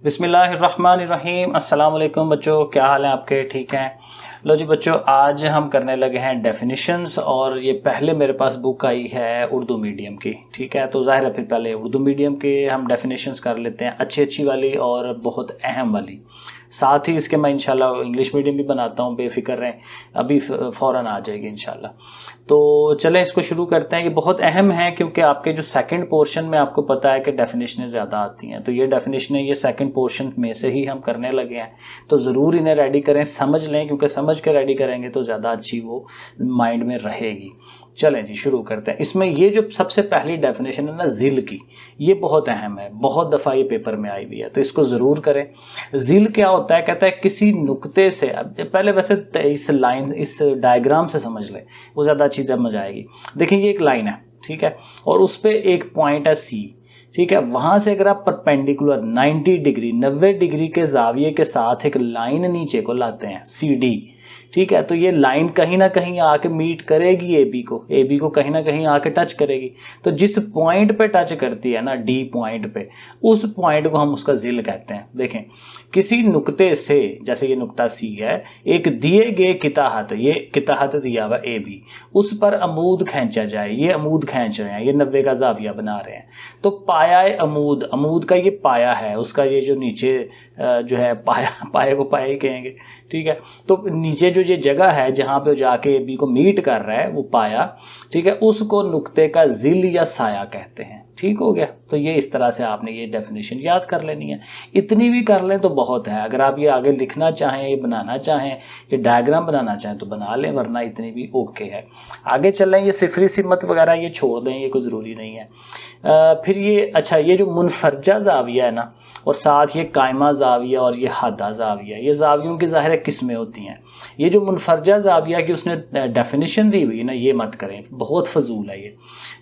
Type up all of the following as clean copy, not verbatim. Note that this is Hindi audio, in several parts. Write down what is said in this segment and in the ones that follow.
बिस्मिल्लाहिर्रहमानिर्रहीम। अस्सलाम वालेकुम बच्चों, क्या हाल है आपके? ठीक हैं? लो जी बच्चों, आज हम करने लगे हैं डेफिनेशंस और ये पहले मेरे पास बुक आई है उर्दू मीडियम की। ठीक है, तो जाहिर है फिर पहले उर्दू मीडियम के हम डेफिनेशंस कर लेते हैं, अच्छी अच्छी वाली और बहुत अहम वाली। साथ ही इसके मैं इंशाल्लाह इंग्लिश मीडियम भी बनाता हूँ, बेफिक्र रहें, अभी फ़ौरन आ जाएगी इंशाल्लाह। तो चलें इसको शुरू करते हैं। ये बहुत अहम है क्योंकि आपके जो सेकंड पोर्शन में आपको पता है कि डेफिनेशनें ज़्यादा आती हैं, तो ये डेफिनेशनें ये सेकंड पोर्शन में से ही हम करने लगे हैं, तो ज़रूर इन्हें रेडी करें, समझ लें, क्योंकि समझ के रेडी करेंगे तो ज़्यादा अच्छी वो माइंड में रहेगी। चलें जी शुरू करते हैं। इसमें ये जो सबसे पहली डेफिनेशन है ना ज़िल की, ये बहुत अहम है, बहुत दफ़ा ये पेपर में आई हुई है, तो इसको ज़रूर करें। ज़िल क्या होता है? कहता है किसी नुक्ते से, अब पहले वैसे इस लाइन इस डायग्राम से समझ लें, वो ज़्यादा अच्छी समझ आएगी। देखिए ये एक लाइन है, ठीक है, और उस पर एक पॉइंट है सी, ठीक है। वहां से अगर आप परपेंडिकुलर 90 डिग्री 90 डिग्री के जाविये के साथ एक लाइन नीचे को लाते हैं सी डी, ठीक है, तो ये लाइन कहीं ना कहीं आके मीट करेगी ए बी को कहीं ना कहीं आके टच करेगी। तो जिस पॉइंट पे टच करती है ना, डी पॉइंट पे, उस पॉइंट को हम उसका जिल कहते हैं। देखें, किसी नुक्ते से, जैसे ये नुक्ता सी है, एक दिए गए किताहत, ये किताहत दिया हुआ ए बी, उस पर अमूद खींचा जाए, ये अमूद खींच रहे हैं, ये 90 का जाविया बना रहे हैं, तो पाया अमूद, अमूद का ये पाया है, उसका ये जो नीचे जो है पाया, पाए को पाया ही कहेंगे, ठीक है। तो नीचे जो ये जगह है जहां पे जाके बी को मीट कर रहा है वो पाया, ठीक है, उसको नुक्ते का जिल या साया कहते हैं। ठीक हो गया? तो ये इस तरह से आपने ये डेफिनेशन याद कर लेनी है। इतनी भी कर लें तो बहुत है। अगर आप ये आगे लिखना चाहें, ये बनाना चाहें, ये डायग्राम बनाना चाहें तो बना लें, वरना इतनी भी ओके है। आगे चलें, ये सिफरी सिमत वगैरह ये छोड़ दें, ये कोई ज़रूरी नहीं है। फिर ये अच्छा, ये जो मुनफरजा जाविया है ना, और साथ ये कायमा जाविया और ये हादा जाविया, ये जावियों की ज़ाहिर किस्में होती हैं। ये जो मुनफरजा जाविया की उसने डेफिनेशन दी हुई है ना, ये मत करें, बहुत फजूल है ये,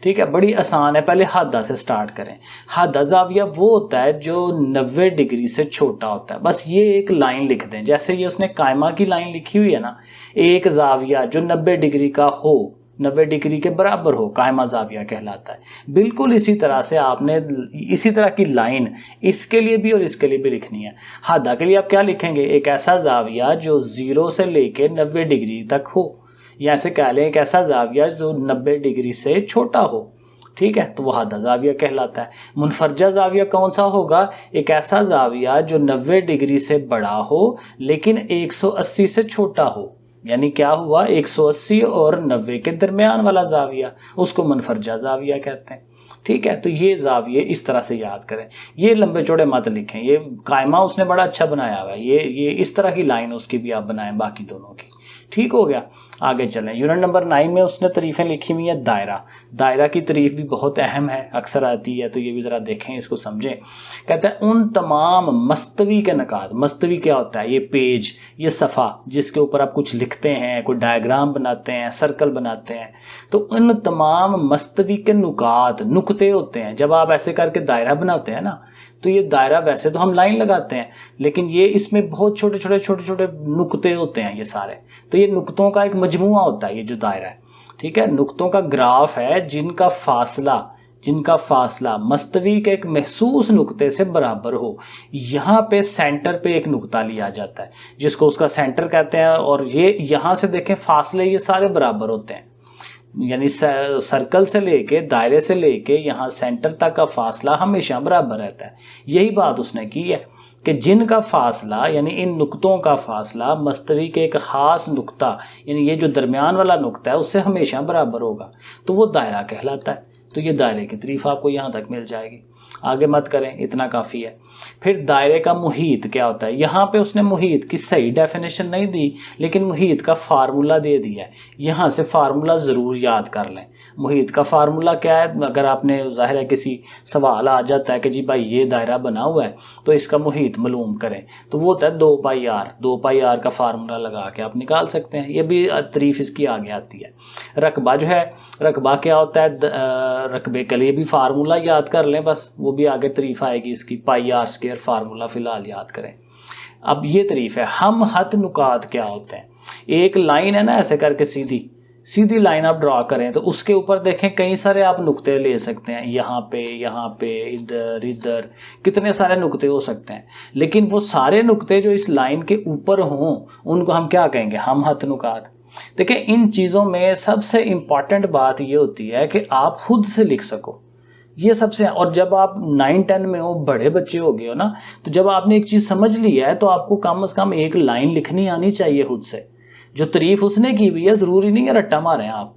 ठीक है, बड़ी आसान है। पहले हादा से स्टार्ट करें। हादा जाविया वो होता है जो 90 डिग्री से छोटा होता है। बस ये एक लाइन लिख दें, जैसे ये उसने कायमा की लाइन लिखी हुई है ना, एक जाविया जो 90 डिग्री का हो, 90 डिग्री के बराबर हो, कायमा जाविया कहलाता है। बिल्कुल इसी तरह से आपने इसी तरह की लाइन इसके लिए भी और इसके लिए भी लिखनी है। हादा के लिए आप क्या लिखेंगे? एक ऐसा जाविया जो 0 से लेके 90 डिग्री तक हो, या ऐसे कह लें एक ऐसा जाविया जो 90 डिग्री से छोटा हो, ठीक है, तो वो हादा जाविया कहलाता है। मुनफरजा जाविया कौन सा होगा? एक ऐसा जाविया जो 90 डिग्री से बड़ा हो लेकिन 180 से छोटा हो, यानी क्या हुआ, 180 और 90 के दरमियान वाला जाविया, उसको मुनफरजा जाविया कहते हैं। ठीक है, तो ये जाविये इस तरह से याद करें, ये लंबे चौड़े मत लिखें। ये कायमा उसने बड़ा अच्छा बनाया हुआ है, ये इस तरह की लाइन उसकी भी आप बनाएं, बाकी दोनों की। ठीक हो गया? आगे चलें। यूनिट नंबर 9 में उसने तारीफें लिखी हुई है। दायरा, दायरा की तारीफ भी बहुत अहम है, अक्सर आती है, तो ये भी ज़रा देखें, इसको समझें। कहता है उन तमाम मस्तवी के नकात, मस्तवी क्या होता है? ये पेज, ये सफ़ा जिसके ऊपर आप कुछ लिखते हैं, कोई डायग्राम बनाते हैं, सर्कल बनाते हैं, तो उन तमाम मस्तवी के नुकात, नुक्ते होते हैं। जब आप ऐसे करके दायरा बनाते हैं ना, तो ये दायरा, वैसे तो हम लाइन लगाते हैं, लेकिन ये इसमें बहुत छोटे छोटे नुक्ते होते हैं ये सारे, तो ये नुक्तों का एक मजमुआ होता है ये जो दायरा है, ठीक है। नुक्तों का ग्राफ है जिनका फासला मस्तवी के एक महसूस नुक्ते से बराबर हो। यहाँ पे सेंटर पे एक नुक्ता लिया जाता है जिसको उसका सेंटर कहते हैं, और ये यहाँ से देखें फासले ये सारे बराबर होते हैं, यानी सर्कल से लेके, दायरे से लेके यहाँ सेंटर तक का फासला हमेशा बराबर रहता है। यही बात उसने की है कि जिनका फासला, यानी इन नुक्तों का फासला मस्तवी के एक खास नुक्ता, यानी ये जो दरमियान वाला नुक्ता है, उससे हमेशा बराबर होगा, तो वो दायरा कहलाता है। तो ये दायरे की तारीफ आपको यहाँ तक मिल जाएगी। आगे मत करें, इतना काफ़ी है। फिर दायरे का मुहीत क्या होता है? यहाँ पे उसने मुहीत की सही डेफिनेशन नहीं दी, लेकिन मुहीत का फार्मूला दे दिया है। यहाँ से फार्मूला ज़रूर याद कर लें। मुहीत का फार्मूला क्या है? अगर आपने, जाहिर है किसी सवाल आ जाता है कि जी भाई ये दायरा बना हुआ है तो इसका मुहीत मालूम करें, तो वो होता है 2πr का फार्मूला लगा के आप निकाल सकते हैं। ये भी तारीफ इसकी आगे आती है। रकबा जो है, रकबा क्या होता है? रकबे के लिए भी फार्मूला याद कर लें, बस वो भी आगे तारीफ आएगी इसकी। πr² फार्मूला फिलहाल याद करें। अब ये तारीफ है। हम हत नुकात क्या होते हैं? एक लाइन है ना ऐसे करके सीधी, सीधी लाइन आप ड्रॉ करें तो उसके ऊपर देखें कई सारे आप नुक्ते ले सकते हैं, यहाँ पे, इधर इधर, कितने सारे नुक्ते हो सकते हैं। लेकिन वो सारे नुक्ते जो इस लाइन के ऊपर हों उनको हम क्या कहेंगे, हम हथ नुकात। देखिए इन चीज़ों में सबसे इंपॉर्टेंट बात ये होती है कि आप खुद से लिख सको, ये सबसे। और जब आप 9-10 में हो, बड़े बच्चे हो गए हो ना, तो जब आपने एक चीज़ समझ ली है तो आपको कम से कम एक लाइन लिखनी आनी चाहिए खुद से। जो तारीफ उसने की हुई है जरूरी नहीं है रट्टा मारें, आप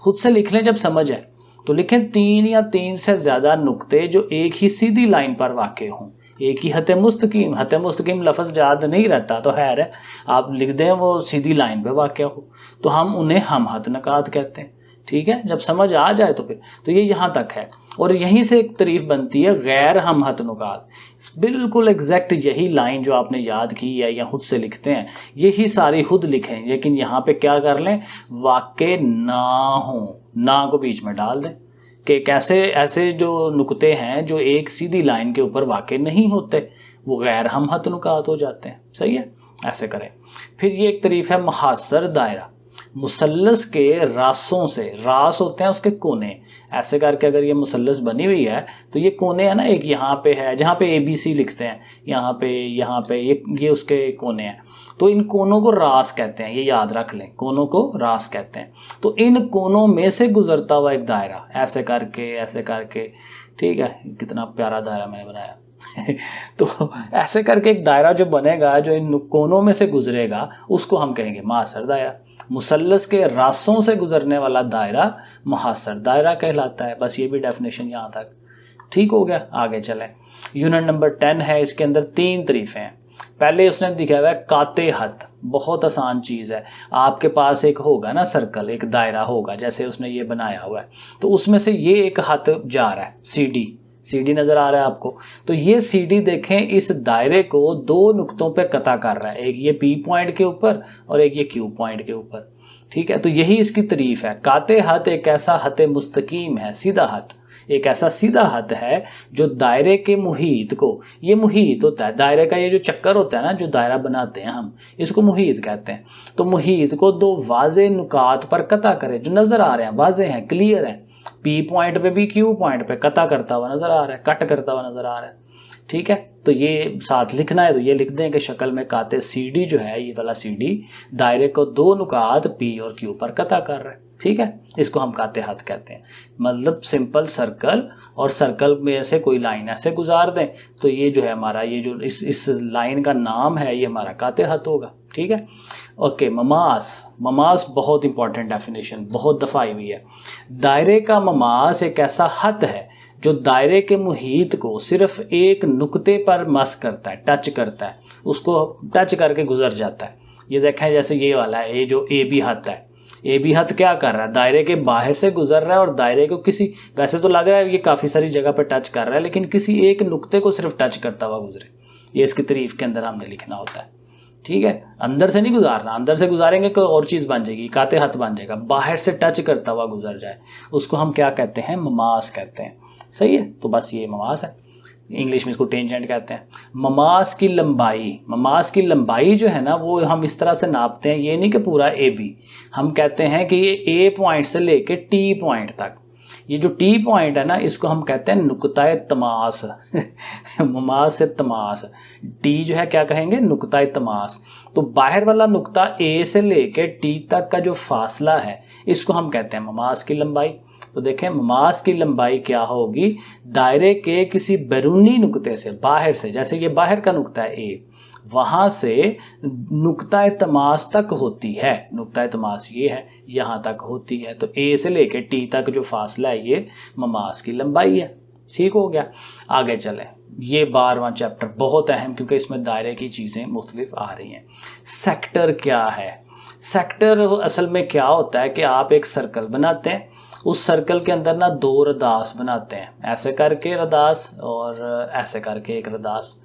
खुद से लिख लें। जब समझ है तो लिखें 3 या 3 से ज्यादा नुक्ते जो एक ही सीधी लाइन पर वाक़ हों, एक ही हते मुस्तकीम लफ्ज याद नहीं रहता तो खैर है, आप लिख दें वो सीधी लाइन पे वाक़ हो, तो हम उन्हें हम हथ नकात कहते हैं। ठीक है, जब समझ आ जाए तो फिर तो ये यहाँ तक है। और यहीं से एक तारीफ बनती है गैर हम हथ नुकात। बिल्कुल एग्जैक्ट यही लाइन जो आपने याद की है या खुद से लिखते हैं, यही सारी खुद लिखें, लेकिन यहाँ पे क्या कर लें, वाक़े ना हो, ना को बीच में डाल दें कि कैसे ऐसे जो नुक्ते हैं जो एक सीधी लाइन के ऊपर वाक़े नहीं होते, वो गैर हम हथ नुकात हो जाते हैं। सही है, ऐसे करें। फिर ये एक तारीफ है मुहासर दायरा। मुसल्लस के रासों से, रास होते हैं उसके कोने, ऐसे करके अगर ये मुसल्लस बनी हुई है तो ये कोने है ना, एक यहाँ पे है जहाँ पे ABC लिखते हैं, यहाँ पे ये उसके कोने हैं। तो इन कोनों को रास कहते हैं, ये याद रख लें, कोनों को रास कहते हैं। तो इन कोनों में से गुजरता हुआ एक दायरा, ऐसे करके, ठीक है, कितना प्यारा दायरा मैंने बनाया तो ऐसे करके एक दायरा जो बनेगा, जो इन कोनों में से गुजरेगा, उसको हम कहेंगे मुहासर दायरा। मुसल्लस के रासों से गुजरने वाला दायरा मुहासर दायरा कहलाता है। बस ये भी डेफिनेशन यहाँ तक ठीक हो गया। आगे चलें, यूनिट नंबर 10 है, इसके अंदर 3 तरीफे हैं। पहले उसने दिखा हुआ है काते हथ, बहुत आसान चीज़ है। आपके पास एक होगा ना सर्कल, एक दायरा होगा, जैसे उसने ये बनाया हुआ है, तो उसमें से ये एक हाथ जा रहा है, सीडी नजर आ रहा है आपको, तो ये सीडी देखें इस दायरे को 2 नुक्तों पे कता कर रहा है, एक ये P पॉइंट के ऊपर और एक ये Q पॉइंट के ऊपर। ठीक है, तो यही इसकी तारीफ है। काते हथ एक ऐसा हते मुस्तकीम है, सीधा हथ, एक ऐसा सीधा हथ है जो दायरे के मुहीत को, ये मुहीत होता है दायरे का, ये जो चक्कर होता है ना, जो दायरा बनाते हैं हम, इसको मुहीत कहते हैं। तो मुहीत को 2 वाज़े नुकात पर कता करे, जो नजर आ रहे हैं, वाज़े हैं, क्लियर हैं। P पॉइंट पे भी Q पॉइंट पे कता करता हुआ नजर आ रहा है, कट करता हुआ नजर आ रहा है। ठीक है, तो ये साथ लिखना है तो ये लिख दें कि शक्ल में काते CD जो है, ये वाला CD दायरे को 2 नुकात P और Q पर कता कर रहा है। ठीक है, इसको हम काते हथ कहते हैं। मतलब सिंपल सर्कल, और सर्कल में से कोई लाइन ऐसे गुजार दें तो ये जो है हमारा, ये जो इस लाइन का नाम है, ये हमारा काते हथ होगा। ठीक है, ओके। ममास बहुत इंपॉर्टेंट डेफिनेशन, बहुत दफा आई हुई है। दायरे का ममास एक ऐसा हथ है जो दायरे के मुहीत को सिर्फ एक नुक्ते पर मस करता है, टच करता है, उसको टच करके गुजर जाता है। ये देखें जैसे ये वाला है, ये जो AB हथ है, AB हथ क्या कर रहा है, दायरे के बाहर से गुजर रहा है और दायरे को किसी, वैसे तो लग रहा है ये काफी सारी जगह पर टच कर रहा है, लेकिन किसी एक नुक्ते को सिर्फ टच करता हुआ गुजरे। ये इसकी तारीफ के अंदर हमने लिखना होता है। ठीक है, अंदर से नहीं गुजारना, अंदर से गुजारेंगे कोई और चीज बन जाएगी, काते हथ बन जाएगा। बाहर से टच करता हुआ गुजर जाए, उसको हम क्या कहते हैं, ममास कहते हैं। सही है, तो बस ये ममास है, इंग्लिश में इसको टेंजेंट कहते हैं। ममास की लंबाई जो है ना, वो हम इस तरह से नापते हैं, ये नहीं कि पूरा AB, हम कहते हैं कि ये A पॉइंट से लेके T पॉइंट तक, ये जो T पॉइंट है ना, इसको हम कहते हैं नुक्ताए तमास ममास से तमास, T जो है क्या कहेंगे, नुक्ताए तमास। तो बाहर वाला नुक्ता A से लेके T तक का जो फासला है, इसको हम कहते हैं ममास की लंबाई। तो देखें ममास की लंबाई क्या होगी, दायरे के किसी बैरूनी नुक्ते से, बाहर से, जैसे ये बाहर का नुक्ता है A, वहां से नुक्ताए तमास तक होती है, नुक्ताए तमास ये है, यहां तक होती है, तो A से लेके T तक जो फासला है, ये ममास की लंबाई है। ठीक हो गया, आगे चले। ये 12वां चैप्टर बहुत अहम, क्योंकि इसमें दायरे की चीजें मुख्तलिफ आ रही हैं। सेक्टर क्या है, सेक्टर असल में क्या होता है कि आप एक सर्कल बनाते हैं, उस सर्कल के अंदर ना 2 रदास बनाते हैं, ऐसे करके रदास और ऐसे करके एक रदास।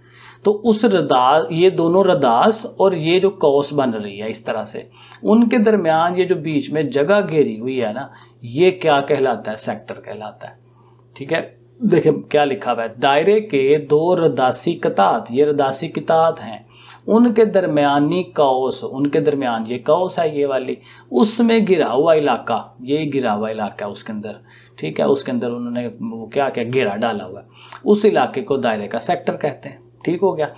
तो उस रदास, ये दोनों रदास और ये जो कौस बन रही है इस तरह से, उनके दरमियान ये जो बीच में जगह घेरी हुई है ना, ये क्या कहलाता है, सेक्टर कहलाता है। ठीक है, देखिए क्या लिखा हुआ है, दायरे के 2 रदासी कतात, ये रदासी कतात हैं, उनके दरमियानी कौस, उनके दरमियान ये कौस है ये वाली, उसमें घिरा हुआ इलाका, ये घिरा हुआ इलाका है उसके अंदर, ठीक है, उसके अंदर उन्होंने वो क्या क्या घेरा डाला हुआ है, उस इलाके को दायरे का सेक्टर कहते हैं। ठीक हो गया।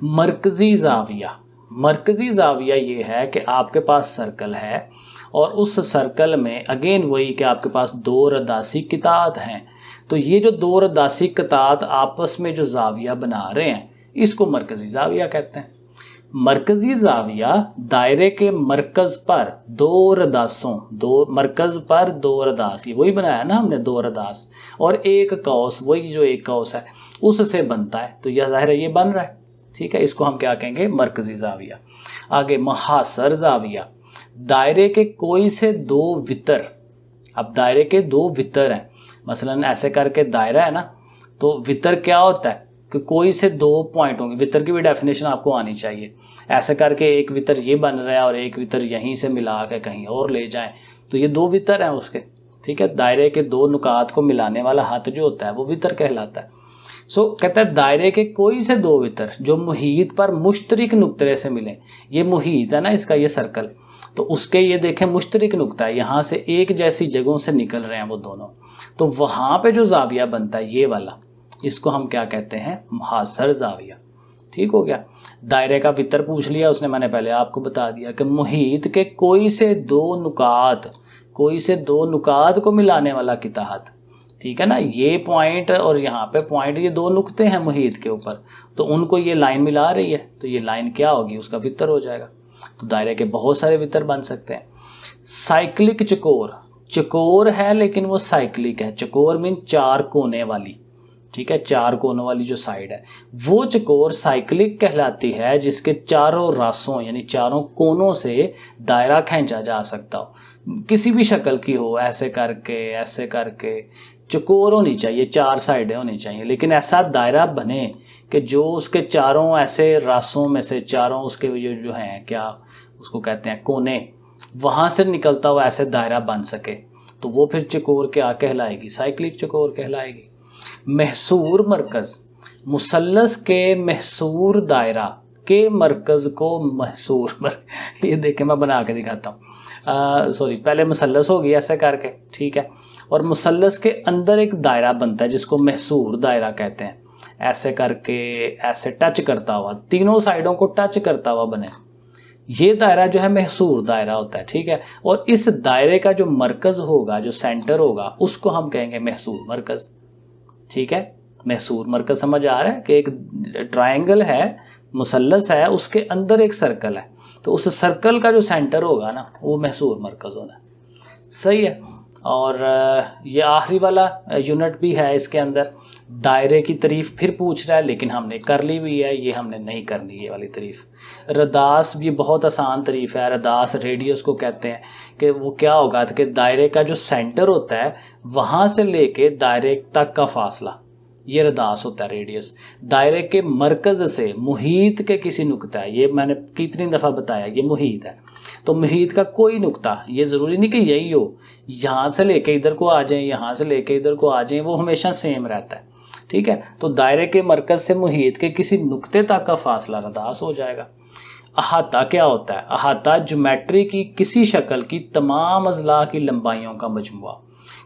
मरकजी जाविया, मरकजी जाविया ये है कि आपके पास सर्कल है और उस सर्कल में अगेन वही कि आपके पास दो रदासी कितात हैं, तो ये जो दो रदासी कितात आपस में जो जाविया बना रहे हैं इसको मरकजी जाविया कहते हैं। मरकजी जाविया दायरे के मरकज पर दो रदासों, दो मरकज पर दो रदास, ये वही बनाया ना हमने, दो रदास और एक कौस, वही जो एक कौस है उससे बनता है, तो यह जाहिर है ये बन रहा है। ठीक है, इसको हम क्या कहेंगे, मरकजी जाविया। आगे मुहासर जाविया, दायरे के कोई से दो वितर, अब दायरे के दो वितर हैं, मसलन ऐसे करके दायरा है ना, तो वितर क्या होता है कि कोई से दो पॉइंट होंगे, वितर की भी डेफिनेशन आपको आनी चाहिए। ऐसे करके एक वितर ये बन रहा है और एक वितर यहीं से मिला के कहीं और ले जाएं, तो ये दो वितर हैं उसके। ठीक है, दायरे के दो नुकात को मिलाने वाला हाथ जो होता है वो वितर कहलाता है। सो कहता है दायरे के कोई से दो वितर जो मुहीत पर मुश्तरिक नुक्ते से मिले, ये मुहीत है ना इसका, ये सर्कल, तो उसके ये देखें मुश्तरिक नुक्ता है, यहाँ से एक जैसी जगहों से निकल रहे हैं वो दोनों, तो वहां पे जो जाविया बनता है ये वाला, इसको हम क्या कहते हैं, मुहासर जाविया। ठीक हो गया। दायरे का वितर पूछ लिया उसने, मैंने पहले आपको बता दिया कि मुहीत के कोई से दो नुकात, कोई से दो नुकात को मिलाने वाला कितात, ठीक है ना, ये पॉइंट और यहाँ पे पॉइंट, ये दो नुक्ते हैं मुहीत के ऊपर, तो उनको ये लाइन मिला रही है, तो ये लाइन क्या होगी, उसका वितर हो जाएगा। तो दायरे के बहुत सारे वितर बन सकते हैं। साइक्लिक चकोर, चकोर है लेकिन वो साइक्लिक है, चकोर मीन चार कोने वाली, ठीक है, चार कोनों वाली जो साइड है वो चकोर साइक्लिक कहलाती है, जिसके चारों रासों यानी चारों कोनों से दायरा खींचा जा सकता हो, किसी भी शक्ल की हो, ऐसे करके चकोर होनी चाहिए, चार साइडें होनी चाहिए, लेकिन ऐसा दायरा बने कि जो उसके चारों ऐसे रासों में से चारों उसके जो हैं क्या उसको कहते हैं कोने, वहां से निकलता हुआ ऐसे दायरा बन सके, तो वो फिर चकोर क्या कहलाएगी, साइक्लिक चकोर कहलाएगी। महसूर मरकज, मुसल्लस के महसूर दायरा के मरकज को महसूर ये देखें मैं बना के दिखाता हूँ, सॉरी पहले मुसल्लस होगी ऐसे करके, ठीक है, और मुसल्लस के अंदर एक दायरा बनता है जिसको महसूर दायरा कहते हैं, ऐसे करके ऐसे टच करता हुआ, तीनों साइडों को टच करता हुआ बने, ये दायरा जो है महसूर दायरा होता है। ठीक है, और इस दायरे का जो मरकज होगा, जो सेंटर होगा, उसको हम कहेंगे महसूर मरकज। ठीक है, महसूर मरकज समझ आ रहा है कि एक ट्रायंगल है, मुसल्लस है, उसके अंदर एक सर्कल है, तो उस सर्कल का जो सेंटर होगा ना वो महसूर मरकज होना है। सही है। और ये आखिरी वाला यूनिट भी है इसके अंदर, दायरे की तारीफ फिर पूछ रहा है, लेकिन हमने कर ली हुई है, ये हमने नहीं करनी ये वाली तारीफ। रदास भी बहुत आसान तारीफ है, रदास रेडियस को कहते हैं, कि वो क्या होगा कि दायरे का जो सेंटर होता है वहां से लेके दायरे तक का फासला, ये रदास होता है रेडियस। दायरे के मरकज से मुहीत के किसी नुक्ता है, ये मैंने कितनी दफा बताया, ये मुहीत है, तो मुहीत का कोई नुक्ता, ये जरूरी नहीं कि यही हो, यहां से लेके इधर को आ जाए, यहां से लेके इधर को आ जाए, वो हमेशा सेम रहता है। ठीक है, तो दायरे के मरकज से मुहीत के किसी नुक्ते तक का फासला रदास हो जाएगा। अहाता क्या होता है, अहाता ज्योमेट्री की किसी शक्ल की तमाम अजला की लंबाइयों का मजमुआ,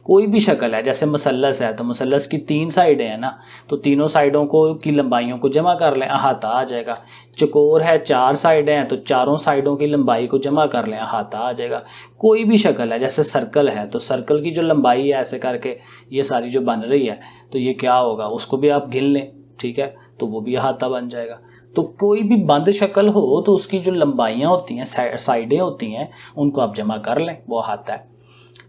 कोई भी शक्ल है, जैसे मुसल्लस है तो मुसल्लस की तीन साइडें हैं ना, तो तीनों साइडों को की लंबाइयों को जमा कर लें, अहाता आ जाएगा। चकोर है, चार साइडें हैं, तो चारों साइडों की लंबाई को जमा कर लें, अहाता आ जाएगा। कोई भी शक्ल है, जैसे सर्कल है, तो सर्कल की जो लंबाई है ऐसे करके ये सारी जो बन रही है, तो ये क्या होगा, उसको भी आप गिन लें, ठीक है, तो वो भी अहाता बन जाएगा। तो कोई भी बंद शक्ल हो तो उसकी जो लंबाइयाँ होती हैं, साइडें होती हैं, उनको आप जमा कर लें, वो अहाता है।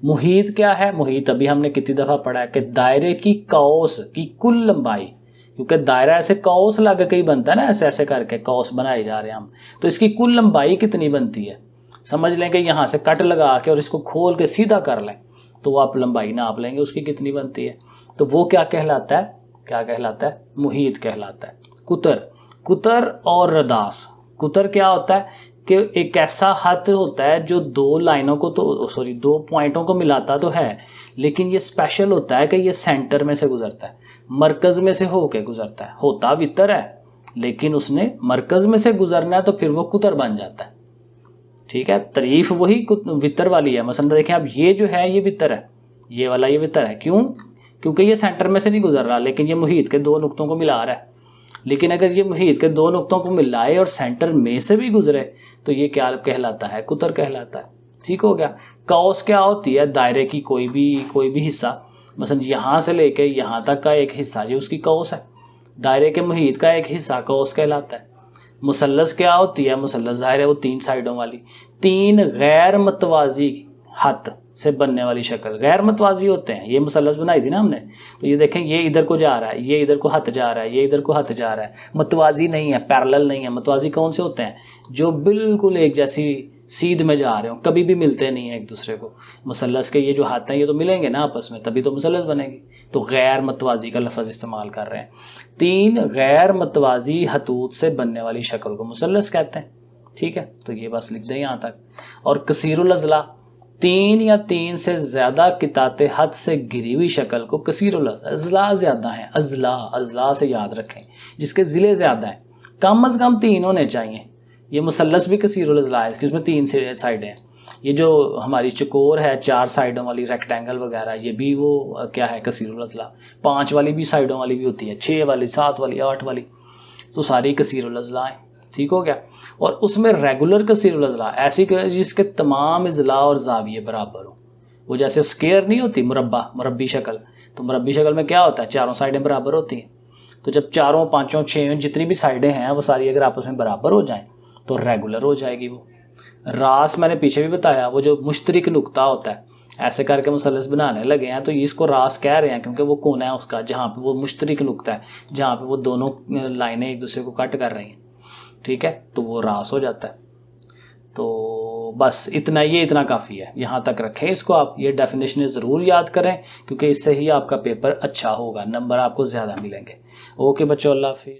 मुहीत क्या है, मुहीत अभी हमने कितनी दफा पढ़ा है कि दायरे की कौस की कुल लंबाई, क्योंकि दायरा ऐसे कौस लग के ही बनता है ना, ऐसे ऐसे करके कौस बनाए जा रहे हैं हम, तो इसकी कुल लंबाई कितनी बनती है, समझ लें कि यहाँ से कट लगा के और इसको खोल के सीधा कर लें, तो आप लंबाई नाप लेंगे उसकी कितनी बनती है, तो वो क्या कहलाता है, क्या कहलाता है, मुहीत कहलाता है। कुतर, कुतर और रदास, कुतर क्या होता है कि एक ऐसा हाथ होता है जो दो लाइनों को तो सॉरी दो पॉइंटों को मिलाता तो है, लेकिन ये स्पेशल होता है कि ये सेंटर में से गुजरता है, मरकज में से होके गुजरता है, होता वितर है लेकिन उसने मरकज में से गुजरना है तो फिर वो कुतर बन जाता है। ठीक है, तरीफ वही वितर वाली है। मसलन देखें अब ये जो है ये वितर है, ये वाला ये वितर है। क्यों? क्योंकि ये सेंटर में से नहीं गुजर रहा, लेकिन ये मुहीत के दो नुक्तों को मिला रहा है। लेकिन अगर ये मुहीत के दो नुक्तों को मिलाए और सेंटर में से भी गुजरे तो ये क्या कहलाता है? कुतर कहलाता है। ठीक हो गया। कौस क्या होती है? दायरे की कोई भी हिस्सा, मसलन यहाँ से लेके यहाँ तक का एक हिस्सा ये उसकी कौस है। दायरे के मुहीत का एक हिस्सा कौस कहलाता है। मुसल्लस क्या होती है? मुसल्लस ज़ाहिर है वो तीन साइडों वाली, तीन गैर मतवाजी हद से बनने वाली शक्ल। गैर मतवाजी होते हैं। ये मुसल्लस बनाई थी ना हमने, तो ये देखें ये इधर को जा रहा है, ये इधर को हथ जा रहा है, ये इधर को हथ जा रहा है। मतवाजी नहीं है, पैरेलल नहीं है। मतवाजी कौन से होते हैं? जो बिल्कुल एक जैसी सीध में जा रहे हो, कभी भी मिलते नहीं है एक दूसरे को। मुसल्लस के ये जो हाथ हैं ये तो मिलेंगे ना आपस में, तभी तो मुसल्लस बनेगी। तो गैर मतवाजी का लफ्ज़ इस्तेमाल कर रहे हैं। तीन गैर मतवाजी हतूत से बनने वाली शक्ल को मुसल्लस कहते हैं। ठीक है, तो ये बस लिख दें यहाँ तक। और कसीरुल अज़ला, तीन या तीन से ज्यादा किताते हद से घिरी हुई शक्ल को कसीरुल अज़ला ज्यादा है। अज़ला से याद रखें, जिसके जिले ज्यादा हैं, कम अज कम तीन होने चाहिए। ये मुसल्लस भी कसीरुल अज़ला है, इसमें तीन से साइडें हैं। ये जो हमारी चकोर है चार साइडों वाली रेक्टेंगल वगैरह, ये भी वो क्या है? कसीरुल अज़ला। 5 वाली भी साइडों वाली भी होती है, 6 वाली, 7 वाली, 8 वाली, तो सारी कसीरुल अज़ला है। ठीक हो गया। और उसमें रेगुलर कसीरुल अज़ला ऐसी जिसके तमाम इज़ला और जाविये बराबर हो। वो जैसे स्क्वायर नहीं होती, मुरब्बी शक्ल, तो मुरब्बी शक्ल में क्या होता है? चारों साइडें बराबर होती हैं। तो जब चारों, पांचों, 6 जितनी भी साइडें हैं वो सारी अगर आपस में बराबर हो जाएं तो रेगुलर हो जाएगी वो। रास मैंने पीछे भी बताया, वो जो मुश्तरिक नुक्ता होता है, ऐसे करके मुसल्लस बनाने लगे हैं तो इसको रास कह रहे हैं, क्योंकि वो कोना है उसका जहाँ पे वो मुश्तरिक नुक्ता है, जहाँ पे वो दोनों लाइनें एक दूसरे को कट कर रही हैं। ठीक है, तो वो रास हो जाता है। तो बस इतना, ये इतना काफ़ी है। यहाँ तक रखें इसको आप। ये डेफिनेशन ज़रूर याद करें, क्योंकि इससे ही आपका पेपर अच्छा होगा, नंबर आपको ज़्यादा मिलेंगे। ओके बच्चों, अल्लाह हाफिज़।